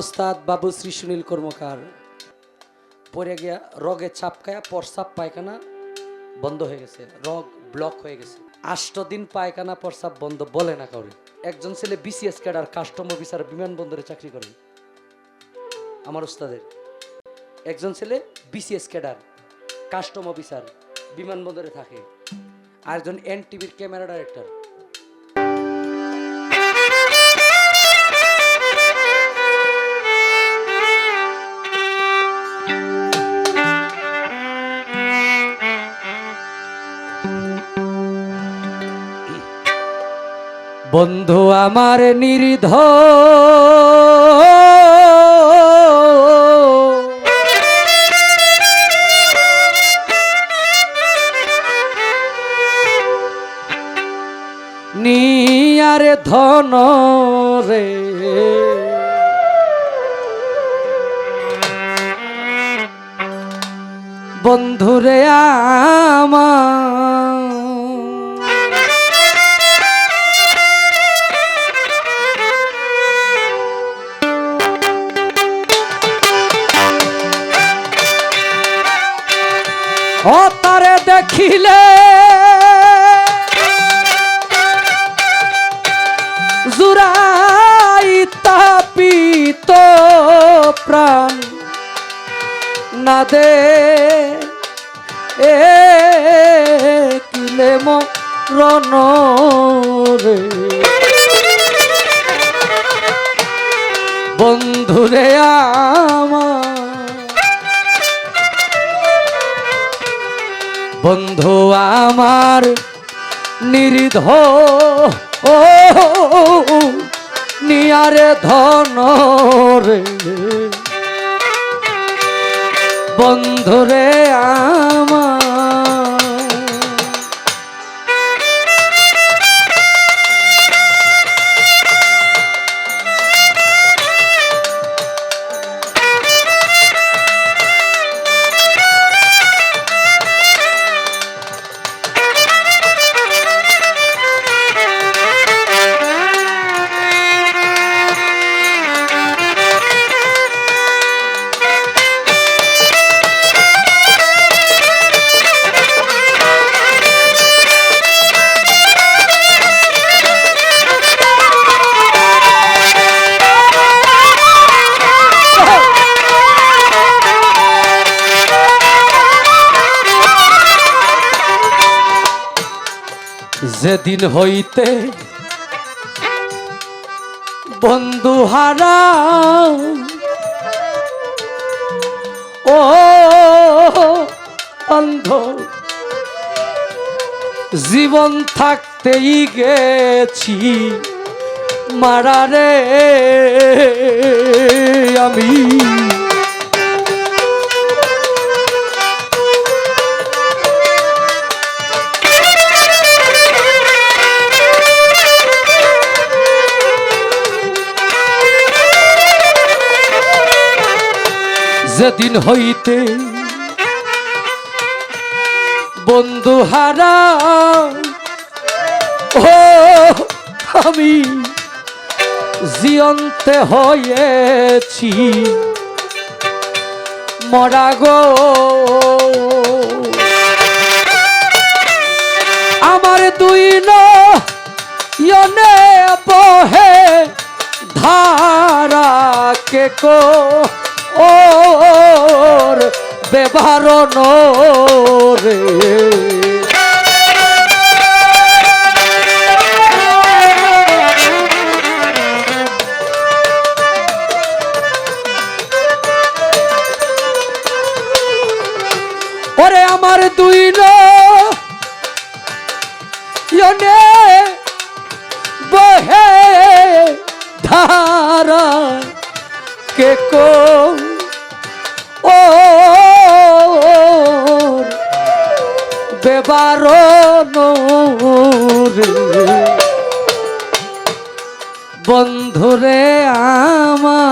উস্তাদ বাবু শ্রী সুনীল কর্মকার পরে গিয়া রগে চাপকায়া প্রস্রাব পায়খানা বন্ধ হয়ে গেছে, রগ ব্লক হয়ে গেছে। 8 দিন পায়খানা প্রস্রাব বন্ধ, বলে না কাউরে। একজন ছেলে বিসিএস ক্যাডার, কাস্টম অফিসার, বিমানবন্দরে চাকরি করে। আমার উস্তাদের একজন ছেলে বিসিএস ক্যাডার, কাস্টম অফিসার, বিমানবন্দরে থাকে। আর একজন এনটিভির ক্যামেরা ডাইরেক্টর। বন্ধু আমার নির্ধ নিয়ারে ধন রে, বন্ধুরে আমার ও তারে দেখিলে জুরাই তাপিত প্রাণ না দে কিলে মরণ রে, বন্ধুরে আমার বন্ধু আমার নির্ধ ও নিয়ারে ধন রে, বন্ধুরে আমার যেদিন হইতে বন্ধু হারা ও অন্ধ জীবন থাকতেই গেছি মারারে আমি, যেদিন হইতে বন্ধু হারা ও আমি জিয়ন্তে হয়েছি মরা গো, আমার দুই নয়নে বহে ধারা কে কো ওর বেবারণ রে, ওরে আমার দুই নয়নে বহে ধারা কে কো ও বেবারণ রে, বন্ধুরে আমার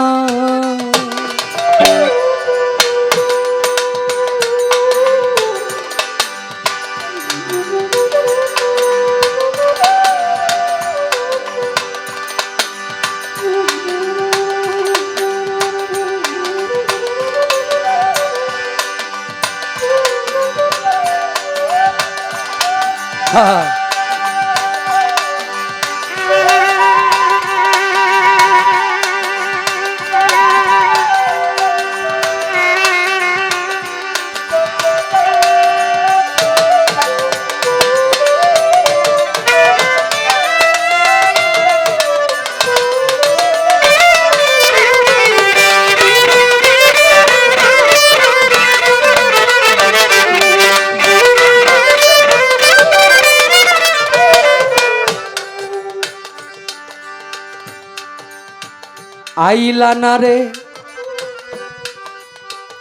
আইলা না রে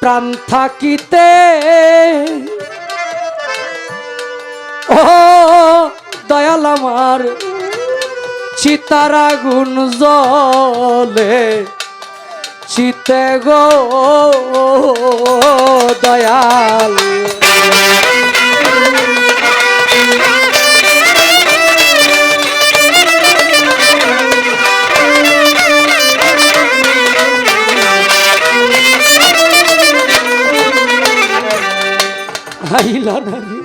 প্রাণ থাকিতে, ও দয়াল আমার চিতার আগুন জ্বলে চিতে গো দয়াল। আইলা না রে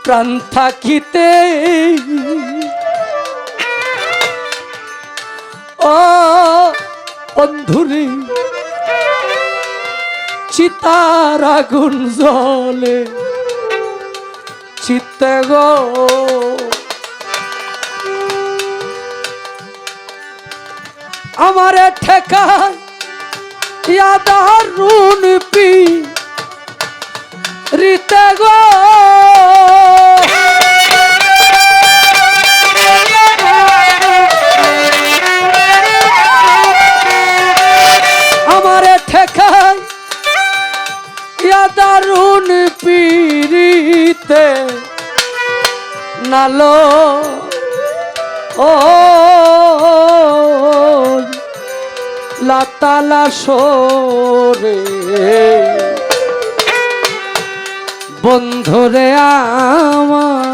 প্রাণ থাকিতে, ও বন্ধুরে চিতার আগুন জ্বলে চিত্তে গো আমারে ঠেকা ইয়াদারুন পি রিতে গো আমারে ঠেকায় ইয়াদারুন পিরিতে নালো ও লাতালা সরে বন্ধুরে আমার।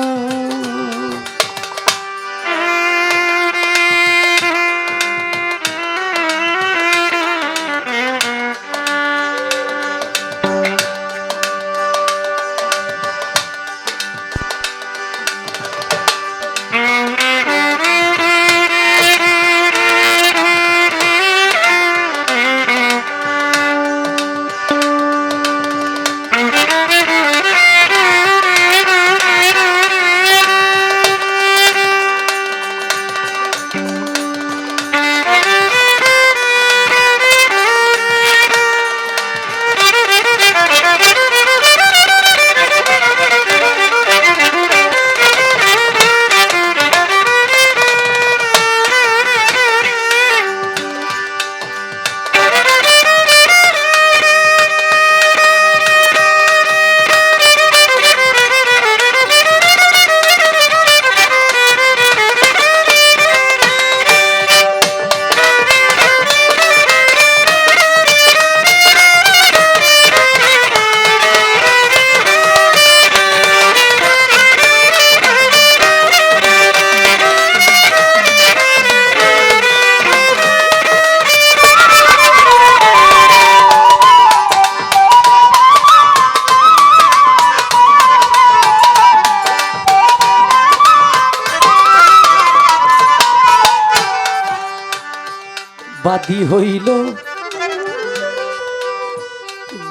বাদী হইল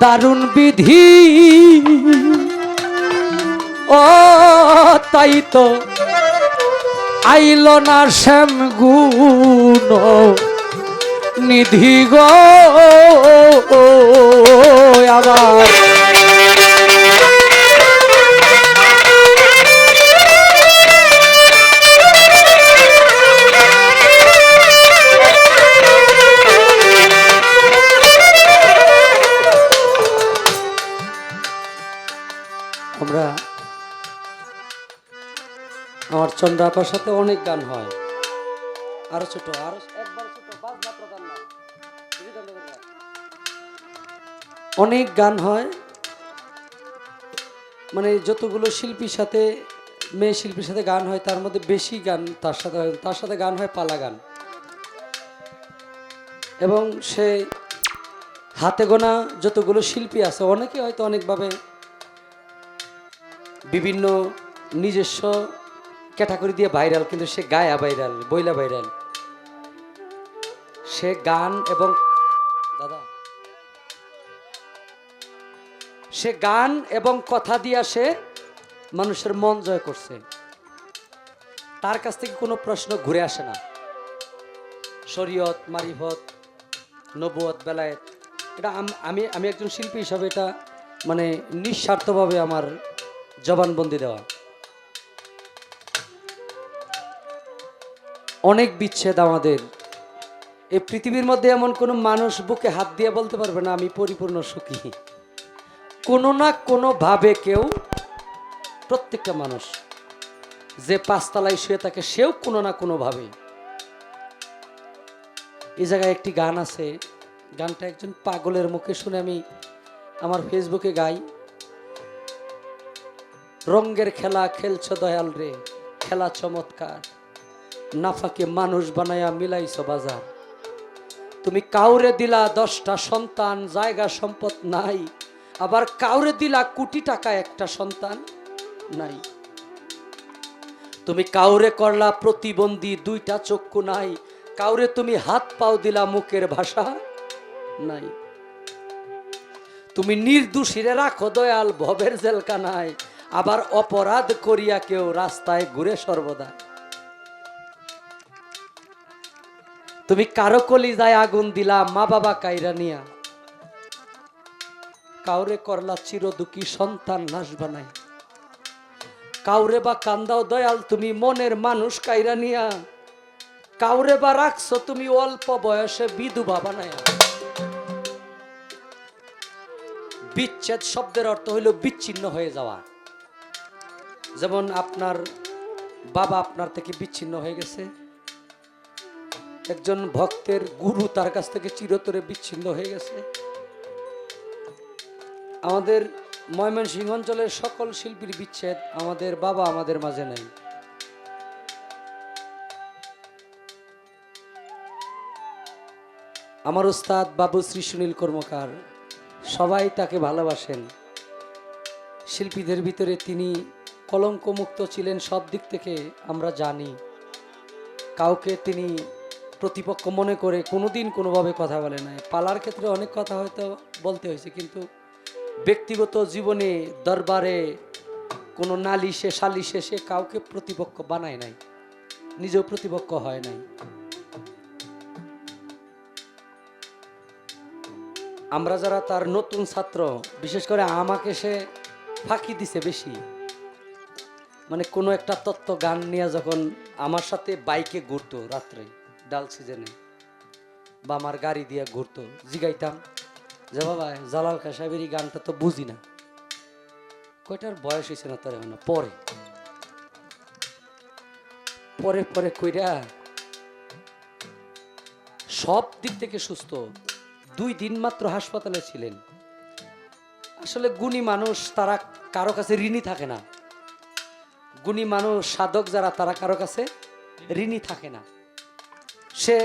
দারুণ বিধি, ও তাই তো আইল না শ্যাম গুণ নিধি গো আবার। আমরা আমার চন্দ্রাপার সাথে অনেক গান হয়, আরো ছোট, আরো একবার ছোট, বাজনা প্রধান না, অনেক গান হয়। মানে যতগুলো শিল্পীর সাথে মেয়ে শিল্পীর সাথে গান হয় তার মধ্যে বেশি গান তার সাথে গান হয় পালা গান, এবং সে হাতে গোনা যতগুলো শিল্পী আছে অনেকে হয়তো অনেকভাবে বিভিন্ন নিজস্ব ক্যাটাগরি দিয়ে ভাইরাল, কিন্তু সে গায়া ভাইরাল, বইলা ভাইরাল। সে গান এবং দাদা সে গান এবং কথা দিয়া সে মানুষের মন জয় করছে। তার কাছ থেকে কোনো প্রশ্ন ঘুরে আসে না। শরীয়ত, মারিফত, নবুয়ত, বেলায়েত, এটা আমি একজন শিল্পী হিসাবে এটা মানে নিঃস্বার্থভাবে আমার জবানবন্দি দেওয়া। অনেক বিচ্ছেদ আমাদের এই পৃথিবীর মধ্যে, এমন কোনো মানুষ বুকে হাত দিয়ে বলতে পারবে না আমি পরিপূর্ণ সুখী। কোনো না কোনো ভাবে কেউ, প্রত্যেকটা মানুষ যে পাঁচতলায় শুয়ে থাকে সেও কোনো না কোনো ভাবে। এই জায়গায় একটি গান আছে, গানটা একজন পাগলের মুখে শুনে আমি আমার ফেসবুকে গাই। রঙ্গের খেলা খেলছ দয়াল রে, খেলা চমৎকার, নাফাকে মানুষ বানায়া মিলাইছ বাজার। তুমি কাউরে দিলা 10টা সন্তান, জায়গা সম্পদ নাই, আবার কাউরে দিলা কোটি টাকা, একটা সন্তান নাই। তুমি কাউরে করলা প্রতিবন্ধী, 2টা চক্ষু নাই, কাউরে তুমি হাত পাও দিলা, মুখের ভাষা নাই। তুমি নির্দোষীরে রাখো দয়াল ভবের জেলখানায়, আবার অপরাধ করিয়া কেউ রাস্তায় ঘুরে সর্বদা। তুমি কারো কলিজায় আগুন দিলা, মা বাবা কাইরা নিয়া, কাউরে করলা চিরদুখী সন্তান লাশ বানাই। কাউরে বা কান্দাও দয়াল তুমি মনের মানুষ কাইরা নিয়া, কাউরে বা রাখছো তুমি অল্প বয়সে বিধবা বানায়া। বিচ্ছেদ শব্দের অর্থ হইল বিচ্ছিন্ন হয়ে যাওয়া। যেমন আপনার বাবা আপনার থেকে বিচ্ছিন্ন হয়ে গেছে, একজন ভক্তের গুরু তার কাছ থেকে চিরতরে বিচ্ছিন্ন হয়ে গেছে। আমাদের ময়মনসিংহ অঞ্চলের সকল শিল্পীর বিচ্ছেদ, আমাদের বাবা আমাদের মাঝে নেই। আমার উস্তাদ বাবু শ্রী সুনীল কর্মকার, সবাই তাকে ভালোবাসেন। শিল্পীদের ভিতরে তিনি কলঙ্কমুক্ত ছিলেন সব দিক থেকে আমরা জানি। কাউকে তিনি প্রতিপক্ষ মনে করে কোনোদিন কোনোভাবে কথা বলে নাই। পালার ক্ষেত্রে অনেক কথা হয়তো বলতে হয়েছে, কিন্তু ব্যক্তিগত জীবনে দরবারে কোনো নালিশে সালিশে সে কাউকে প্রতিপক্ষ বানায় নাই, নিজেও প্রতিপক্ষ হয় নাই। আমরা যারা তার নতুন ছাত্র, বিশেষ করে আমাকে সে ফাঁকি দিছে বেশি। মানে কোনো একটা তত্ত্ব গান নিয়ে যখন আমার সাথে বাইকে ঘুরতো রাত্রে ডাল সিজনে, বা আমার গাড়ি দিয়ে ঘুরতো, জিগাইতাম যে বাবা জালাল খাঁ সাহেবের এই গানটা তো বুঝি না, কয়টার বয়স হয়েছে না তোর এখনো। পরে পরে পরে কইরা সব দিক থেকে সুস্থ, 2 দিন মাত্র হাসপাতালে ছিলেন। আসলে গুণী মানুষ তারা কারো কাছে ঋণী থাকে না। গুণী মানুষ, সাধক যারা, তারা কারো কাছে ঋণী থাকে না। সে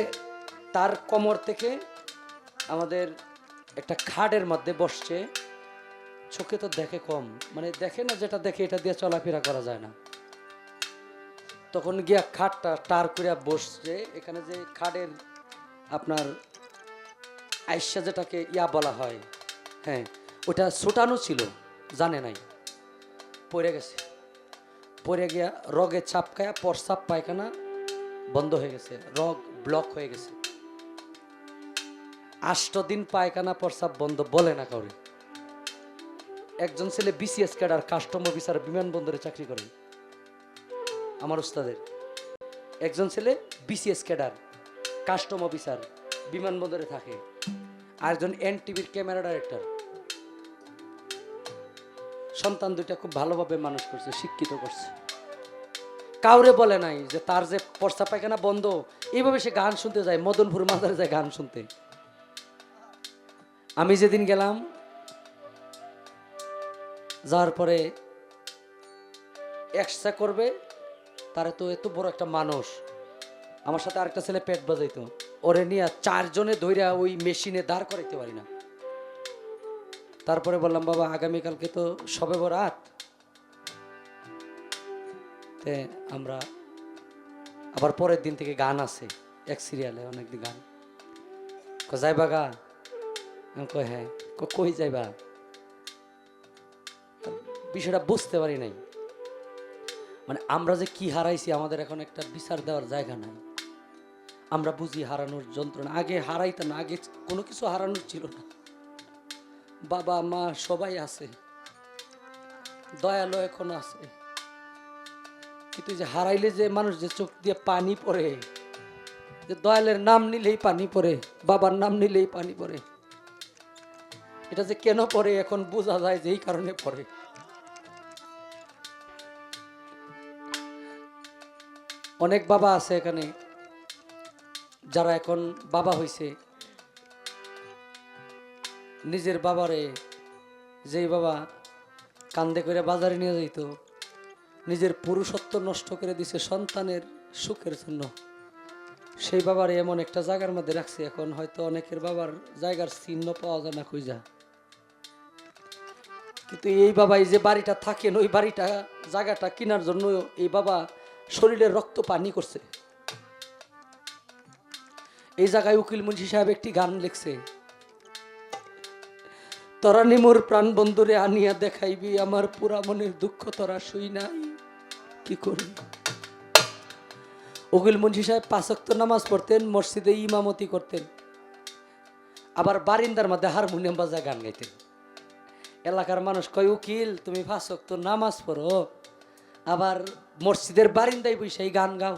তার কোমর থেকে আমাদের একটা খাটের মধ্যে বসছে, চোখে তো দেখে কম, মানে দেখে না, যেটা দেখে এটা দিয়ে চলাফেরা করা যায় না। তখন গিয়া খাটটা টার করে বসছে। এখানে যে খাটের আপনার আইসা যেটাকে ইয়া বলা হয়, হ্যাঁ, ওটা ছোটানো ছিল, জানে নাই, পড়ে গেছে। পড়ে গিয়া রগে চাপকায়া প্রস্রাব পায়খানা বন্ধ হয়ে গেছে, রগ ব্লক হয়ে গেছে। 8 দিন পায়খানা প্রস্রাব বন্ধ, বলে না কাউরে। একজন ছেলে বিসিএস ক্যাডার, কাস্টম অফিসার, বিমানবন্দরে চাকরি করেন আমার উস্তাদের। একজন ছেলে বিসিএস ক্যাডার, কাস্টম অফিসার, বিমানবন্দরে থাকে। আরেকজন এনটিভির ক্যামেরা ডাইরেক্টর। সন্তান 2টা খুব ভালোভাবে মানুষ করছে, শিক্ষিত করছে। কাউরে বলে নাই যে তার যে প্রস্রাব পায়খানা বন্ধ, এইভাবে সে গান শুনতে যায়, মদনপুর মাজারে যায় গান শুনতে। আমি যেদিন গেলাম, যাওয়ার পরে এক্সট্রা করবে, তারে তো এত বড় একটা মানুষ, আমার সাথে আরেকটা ছেলে পেট বাজাইতো, ওরে নিয়ে 4 জনে ধইরা ওই মেশিনে দাঁড় করাইতে পারি না। তারপরে বললাম বাবা আগামীকালকে তো শবে বরাত, তে আমরা আবার পরের দিন থেকে গান আছে এক সিরিয়ালে অনেকদিন গান যাইবা গা আমি কই হ্যাঁ কই যাইবা বিষয়টা বুঝতে পারি নাই মানে আমরা যে কি হারাইছি আমাদের এখন একটা বিচার দেওয়ার জায়গা নাই আমরা বুঝি হারানোর যন্ত্রণা আগে হারাইতাম না আগে কোনো কিছু হারানোর ছিল না বাবা মা সবাই আছে দয়ালু এখনো আছে কিন্তু যে হারাইলে যে মানুষ যে চোখ দিয়ে পানি পড়ে যে দয়ালের নাম নিলেই পানি পড়ে বাবার নাম নিলেই পানি পড়ে এটা যে কেন পড়ে এখন বোঝা যায় যে এই কারণে পড়ে অনেক বাবা আছে এখানে যারা এখন বাবা হইছে নিজের বাবারে যেই বাবা কান্দে করে বাজারে নিয়ে যাইত নিজের পুরুষত্ব নষ্ট করে দিছে সন্তানের সুখের জন্য সেই বাবার এমন একটা জায়গার মধ্যে রাখছে এখন হয়তো অনেকের বাবার জায়গার চিহ্ন পাওয়া যায় না খুঁজা কিন্তু এই বাবা এই যে বাড়িটা থাকেন ওই বাড়িটা জায়গাটা কেনার জন্য এই বাবা শরীরের রক্ত পানি করছে এই জায়গায় উকিল মুন্সি সাহেব একটি গান লিখছে তোরা নিমুর প্রাণ বন্ধুরে আনিয়া দেখাইবি আমার পুরা মনের দুঃখ তোরা শুই নাই কি করবি উকিল মুন্সি সাহেব ৫ ওয়াক্ত নামাজ পড়তেন মসজিদে ইমামতি করতেন আবার বারিন্দার মধ্যে হারমোনিয়াম বাজায় গান গাইতেন এলাকার মানুষ কয় উকিল তুমি ৫ ওয়াক্ত নামাজ পড়ো আবার মসজিদের বারিন্দায় বসে গান গাও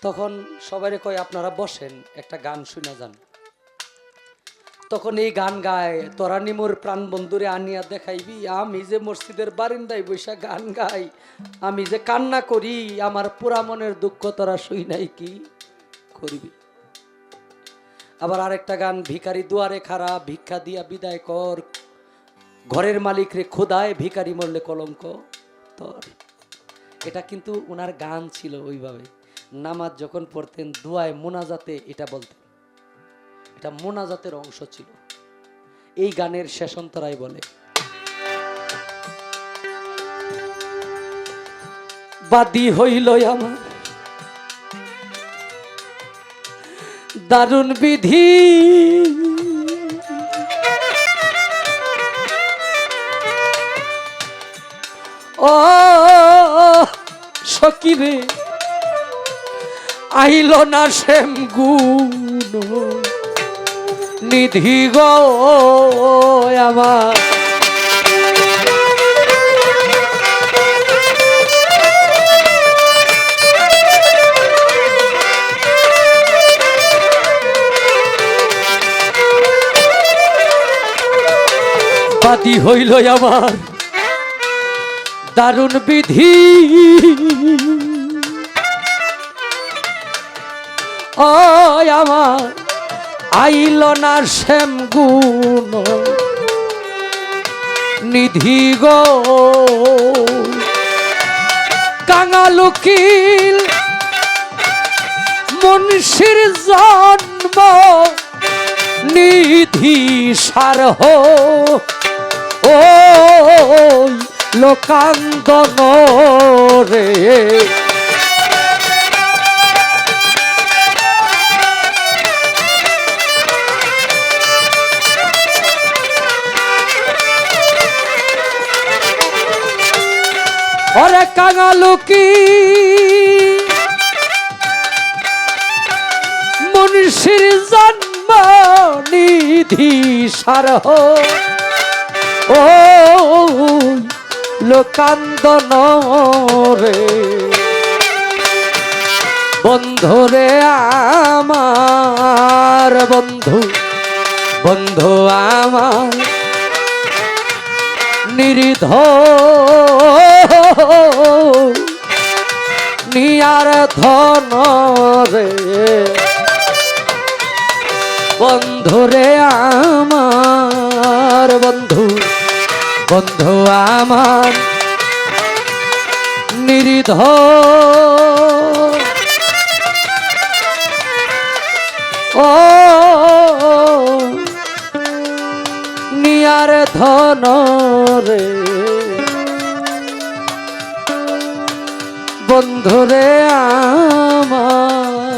তখন সবাই কয় আপনারা বসেন একটা গান শুনে যান তখন এই গান গায় তোরা নিমুর প্রাণ বন্ধুরে আনিয়া দেখাইবি আমি যে মসজিদের বারিন্দায় বৈশা গান গাই আমি যে কান্না করি আমার পুরা মনের দুঃখ তোরা শুই নাই কি করবি আবার আরেকটা গান ভিখারি দুয়ারে খাড়া ভিক্ষা দিয়া বিদায় কর ঘরের মালিক রে খোদায় ভিখারি মরলে কলঙ্ক তোর এটা কিন্তু ওনার গান ছিল ওইভাবে নামাজ যখন পড়তেন দুয়ায় মোনাজাতে এটা বলতেন এটা মোনাজাতের অংশ ছিল এই গানের শেষ অন্তরায় বলে বাদী হইল আমার দারুণ বিধি ও সকিরে আইল না শ্যাম গুণ নিধি গো আমার বাদী হইল আমার দারুণ বিধি ও আমার আইল না শ্যাম গুণ নিধি গো কাঙালুকিল মুন্সির জন্ম নিধি সার ও লোকান্দন রে ওরে কাঙালুকি মুন্সির জন্ম নিধি সার ও লোকান্দন রে বন্ধু রে আমার বন্ধু বন্ধু আমার নিরিধ নিয়ার ধন রে বন্ধু রে আমার বন্ধু বন্ধু আমার নিরিধ ও নিয়ার ধন রে বন্ধুরে আমার